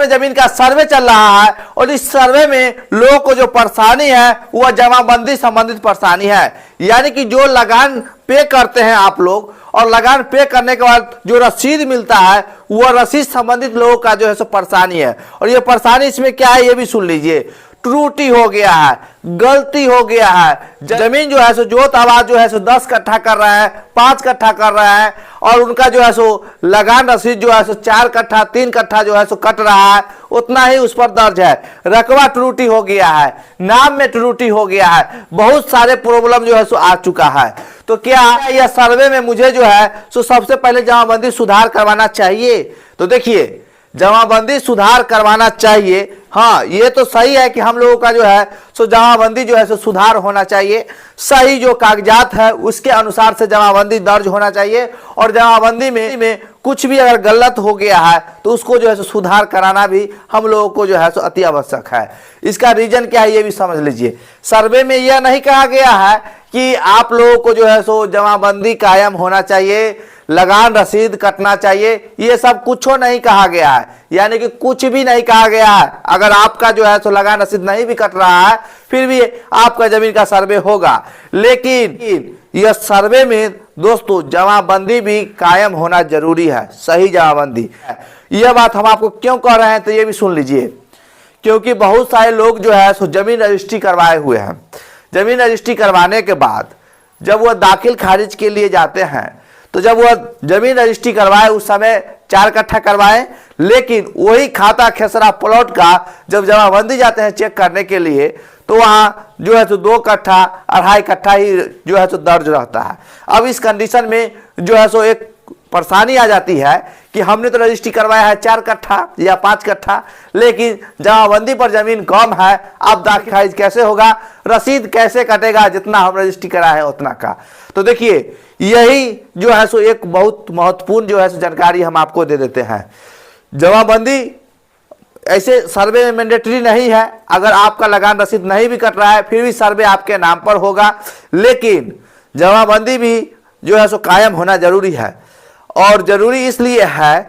में जमीन का सर्वे चल रहा है और इस सर्वे में लोगों को जो परेशानी है वह जमाबंदी संबंधित परेशानी है। यानी कि जो लगान पे करते हैं आप लोग और लगान पे करने के बाद जो रसीद मिलता है वह रसीद संबंधित लोगों का जो है सो परेशानी है। और ये परेशानी इसमें क्या है ये भी सुन लीजिए। त्रुटि हो गया है, गलती हो गया है, जमीन जो है सो जोत आबाद जो है सो 10 कट्ठा कर रहा है, 5 कट्ठा कर रहा है और उनका जो है सो लगान रसीद जो है सो 4 कट्ठा 3 कट्ठा जो है सो कट रहा है, उतना ही उस पर दर्ज है। रकबा त्रुटि हो गया है, नाम में त्रुटि हो गया है, बहुत सारे प्रॉब्लम जो है सो आ चुका है। तो क्या यह सर्वे में मुझे जो है सो सबसे पहले जमाबंदी सुधार करवाना चाहिए? तो देखिए, जमाबंदी सुधार करवाना चाहिए। हाँ, ये तो सही है कि हम लोगों का जो है सो जमाबंदी जो है सो सुधार होना चाहिए। सही जो कागजात है उसके अनुसार से जमाबंदी दर्ज होना चाहिए और जमाबंदी में कुछ भी अगर गलत हो गया है तो उसको जो है सो सुधार कराना भी हम लोगों को जो है सो अति आवश्यक है। इसका रीजन क्या है ये भी समझ लीजिए। सर्वे में यह नहीं कहा गया है कि आप लोगों को जो है सो जमाबंदी कायम होना चाहिए, लगान रसीद कटना चाहिए, ये सब कुछ नहीं कहा गया है। यानी कि कुछ भी नहीं कहा गया है। अगर आपका जो है सो लगान रसीद नहीं भी कट रहा है फिर भी आपका जमीन का सर्वे होगा। लेकिन यह सर्वे में दोस्तों जमाबंदी भी कायम होना जरूरी है, सही जमाबंदी। यह बात हम आपको क्यों कह रहे हैं तो ये भी सुन लीजिए। क्योंकि बहुत सारे लोग जो है सो जमीन रजिस्ट्री करवाए हुए हैं। जमीन रजिस्ट्री करवाने के बाद जब वह दाखिल खारिज के लिए जाते हैं तो जब वह जमीन रजिस्ट्री करवाए उस समय 4 कट्ठा करवाए, लेकिन वही खाता खेसरा प्लॉट का जब जमाबंदी जाते हैं चेक करने के लिए तो वहाँ जो है तो 2 कट्ठा 2.5 कट्ठा ही जो है तो दर्ज रहता है। अब इस कंडीशन में जो है सो एक परेशानी आ जाती है कि हमने तो रजिस्ट्री करवाया है 4 कट्ठा या 5 कट्ठा, लेकिन जमाबंदी पर जमीन कम है, अब दाखिल खारिज कैसे होगा, रसीद कैसे कटेगा जितना हम रजिस्ट्री करा है उतना का। तो देखिए, यही जो है सो एक बहुत महत्वपूर्ण जो है सो जानकारी हम आपको दे देते हैं। जमाबंदी ऐसे सर्वे में मैंडेटरी नहीं है। अगर आपका लगान रसीद नहीं भी कट रहा है फिर भी सर्वे आपके नाम पर होगा, लेकिन जमाबंदी भी जो है सो कायम होना जरूरी है। और जरूरी इसलिए है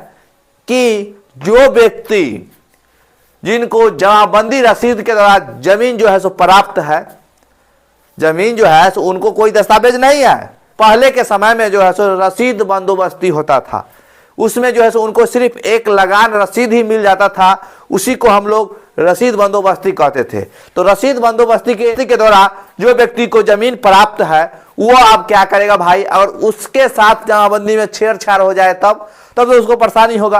कि जो व्यक्ति जिनको जमाबंदी रसीद के द्वारा जमीन जो है सो प्राप्त है, जमीन जो है सो उनको कोई दस्तावेज नहीं है। पहले के समय में जो है सो रसीद बंदोबस्ती होता था, उसमें जो है सो उनको सिर्फ एक लगान रसीद ही मिल जाता था, उसी को हम लोग रसीद बंदोबस्ती कहते थे। तो रसीद बंदोबस्ती के द्वारा जो व्यक्ति को जमीन प्राप्त है वो अब क्या करेगा भाई, और उसके साथ जमाबंदी में छेड़छाड़ हो जाए तब तो उसको परेशानी होगा,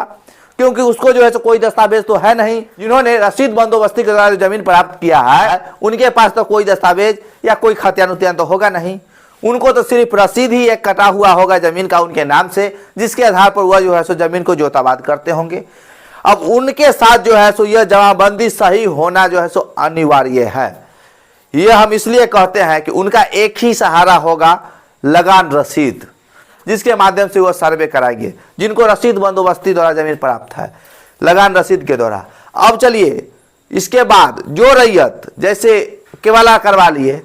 क्योंकि उसको जो है सो कोई दस्तावेज तो है नहीं। जिन्होंने रसीद बंदोबस्ती के द्वारा जमीन प्राप्त किया है उनके पास तो कोई दस्तावेज या कोई खतियान तो होगा नहीं। उनको तो सिर्फ रसीद ही एक कटा हुआ होगा जमीन का उनके नाम से, जिसके आधार पर वह जो है सो जमीन को जोताबाद करते होंगे। अब उनके साथ जो है सो यह जमाबंदी सही होना जो है सो अनिवार्य है। यह हम इसलिए कहते हैं कि उनका एक ही सहारा होगा, लगान रसीद, जिसके माध्यम से वह सर्वे कराएंगे। जिनको रसीद बंदोबस्ती द्वारा जमीन प्राप्त है लगान रसीद के द्वारा। अब चलिए, इसके बाद जो रैयत जैसे केवला करवा लिए,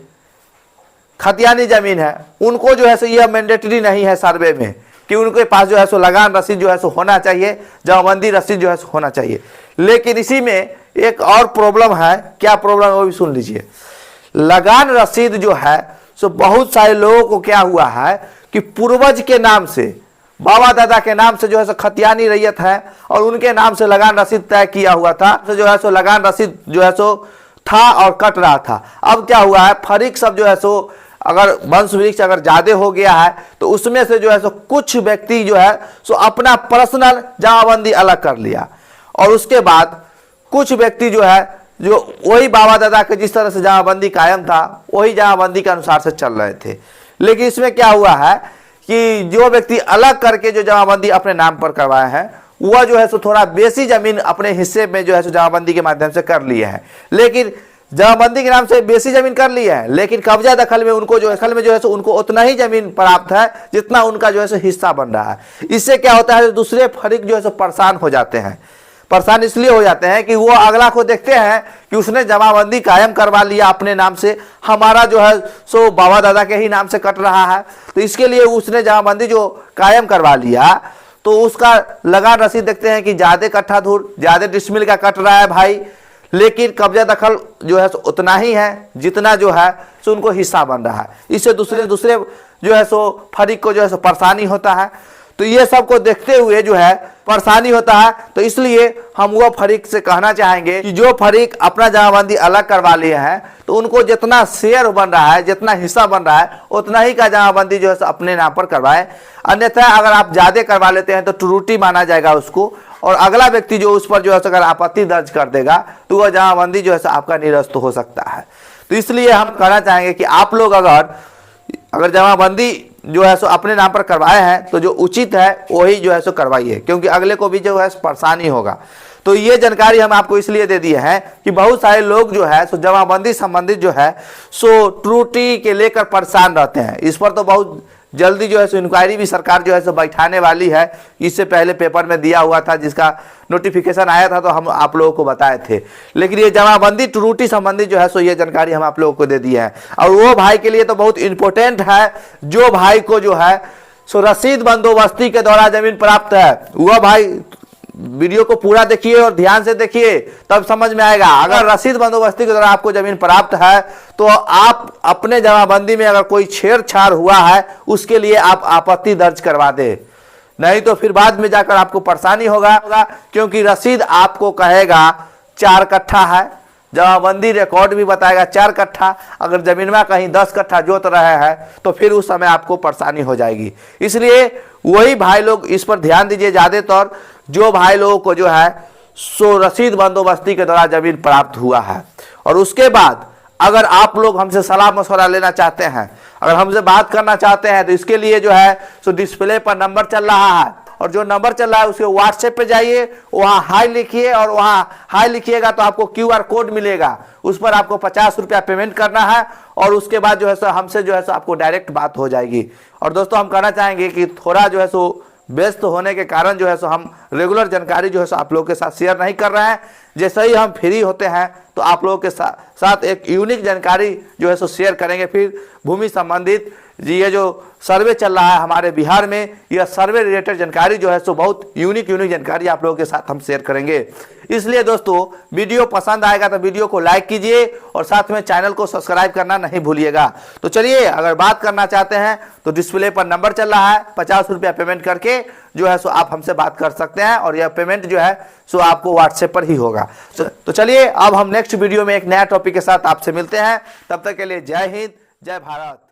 खतियानी जमीन है, उनको जो है सो यह मैंडेटरी नहीं है सर्वे में कि उनके पास जो है सो लगान रसीद जो है सो होना चाहिए, जमाबंदी रसीद जो है सो होना चाहिए। लेकिन इसी में एक और प्रॉब्लम है। क्या प्रॉब्लम है वो भी सुन लीजिए। लगान रसीद जो है सो बहुत सारे लोगों को क्या हुआ है कि पूर्वज के नाम से, बाबा दादा के नाम से जो है सो खतियानी रैयत है और उनके नाम से लगान रसीद तय किया हुआ था, तो जो है सो लगान रसीद जो है सो था और कट रहा था। अब क्या हुआ है, फरीक सब जो है सो अगर वंश वृक्ष अगर ज्यादा हो गया है तो उसमें से जो है सो कुछ व्यक्ति जो है सो अपना पर्सनल जमाबंदी अलग कर लिया और उसके बाद कुछ व्यक्ति जो है जो वही बाबा दादा के जिस तरह से जमाबंदी कायम था वही जमाबंदी के अनुसार से चल रहे थे। लेकिन इसमें क्या हुआ है कि जो व्यक्ति अलग करके जो जमाबंदी अपने नाम पर करवाए हैं वह जो है सो थोड़ा बेसी जमीन अपने हिस्से में जो है सो जमाबंदी के माध्यम से कर लिए हैं। लेकिन जमाबंदी के नाम से बेसी जमीन कर ली है, लेकिन कब्जा दखल में उनको जो है सो उनको उतना ही जमीन प्राप्त है जितना उनका जो है सो हिस्सा बन रहा है। इससे क्या होता है, दूसरे फरीक जो है सो परेशान हो जाते हैं। परेशान इसलिए हो जाते हैं कि वो अगला को देखते हैं कि उसने जमाबंदी कायम करवा लिया अपने नाम से, हमारा जो है सो बाबा दादा के ही नाम से कट रहा है, तो इसके लिए उसने जमाबंदी जो कायम करवा लिया तो उसका लगान रसीद देखते हैं कि ज्यादा कट्ठा धूर ज्यादा डिसमिल का कट रहा है भाई, लेकिन कब्जा दखल जो है सो उतना ही है जितना जो है सो उनको हिस्सा बन रहा है। इससे दूसरे जो है सो फरीक को जो है सो परेशानी होता है। तो ये सब को देखते हुए जो है परेशानी होता है। तो इसलिए हम वो फरीक से कहना चाहेंगे कि जो फरीक अपना जमाबंदी अलग करवा लिए हैं तो उनको जितना शेयर बन रहा है, जितना हिस्सा बन रहा है, उतना ही का जमाबंदी जो है सो अपने नाम पर करवाएं। अन्यथा अगर आप ज्यादा करवा लेते हैं तो त्रुटि माना जाएगा उसको, और अगला व्यक्ति जो उस पर जो है अगर आपत्ति दर्ज कर देगा तो वह जमाबंदी जो है आपका निरस्त हो सकता है। तो इसलिए हम कहना चाहेंगे कि आप लोग अगर जमाबंदी जो है सो अपने नाम पर करवाए हैं तो जो उचित है वही जो है सो करवाइए, क्योंकि अगले को भी जो है परेशानी होगा। तो ये जानकारी हम आपको इसलिए दे दिए हैं कि बहुत सारे लोग जो है सो जमाबंदी संबंधित जो है सो त्रुटि के लेकर परेशान रहते हैं। इस पर तो बहुत जल्दी जो है सो इंक्वायरी भी सरकार जो है सो बैठाने वाली है। इससे पहले पेपर में दिया हुआ था, जिसका नोटिफिकेशन आया था तो हम आप लोगों को बताए थे। लेकिन ये जमाबंदी त्रुटि संबंधी जो है सो ये जानकारी हम आप लोगों को दे दी है। और वो भाई के लिए तो बहुत इंपॉर्टेंट है जो भाई को जो है सो रसीद बंदोबस्ती के द्वारा जमीन प्राप्त है। वह भाई वीडियो को पूरा देखिए और ध्यान से देखिए, तब समझ में आएगा। अगर रसीद बंदोबस्ती के द्वारा आपको जमीन प्राप्त है तो आप अपने जमाबंदी में अगर कोई छेड़छाड़ हुआ है उसके लिए आप आपत्ति दर्ज करवा दे, नहीं तो फिर बाद में जाकर आपको परेशानी होगा। क्योंकि रसीद आपको कहेगा 4 कट्ठा है, जमाबंदी रिकॉर्ड भी बताएगा 4 कट्ठा, अगर जमीन में कहीं 10 कट्ठा जोत रहे हैं तो फिर उस समय आपको परेशानी हो जाएगी। इसलिए वही भाई लोग इस पर ध्यान दीजिए, ज्यादातर जो भाई लोगों को जो है सो रसीद बंदोबस्ती के द्वारा जमीन प्राप्त हुआ है। और उसके बाद अगर आप लोग हमसे सलाह मशवरा लेना चाहते हैं, अगर हमसे बात करना चाहते हैं, तो इसके लिए जो है सो डिस्प्ले पर नंबर चल रहा है, और जो नंबर चल रहा है उसके व्हाट्सएप पे जाइए, वहाँ हाई लिखिए, और वहाँ हाई लिखिएगा तो आपको QR कोड मिलेगा, उस पर आपको 50 रुपया पेमेंट करना है, और उसके बाद जो है सो हमसे जो है सो आपको डायरेक्ट बात हो जाएगी। और दोस्तों हम कहना चाहेंगे कि थोड़ा जो है सो व्यस्त होने के कारण जो है सो हम रेगुलर जानकारी जो है सो आप लोगों के साथ शेयर नहीं कर रहे हैं। जैसे ही हम फ्री होते हैं तो आप लोगों के साथ एक यूनिक जानकारी जो है सो शेयर करेंगे। फिर भूमि संबंधित ये जो सर्वे चल रहा है हमारे बिहार में, यह सर्वे रिलेटेड जानकारी जो है सो बहुत यूनिक जानकारी आप लोगों के साथ हम शेयर करेंगे। इसलिए दोस्तों वीडियो पसंद आएगा तो वीडियो को लाइक कीजिए और साथ में चैनल को सब्सक्राइब करना नहीं भूलिएगा। तो चलिए, अगर बात करना चाहते हैं तो डिस्प्ले पर नंबर चल रहा है, 50 रुपया पेमेंट करके जो है सो आप हमसे बात कर सकते हैं, और यह पेमेंट जो है सो आपको व्हाट्सएप पर ही होगा। तो चलिए अब हम नेक्स्ट वीडियो में एक नया टॉपिक के साथ आपसे मिलते हैं। तब तक के लिए जय हिंद, जय भारत।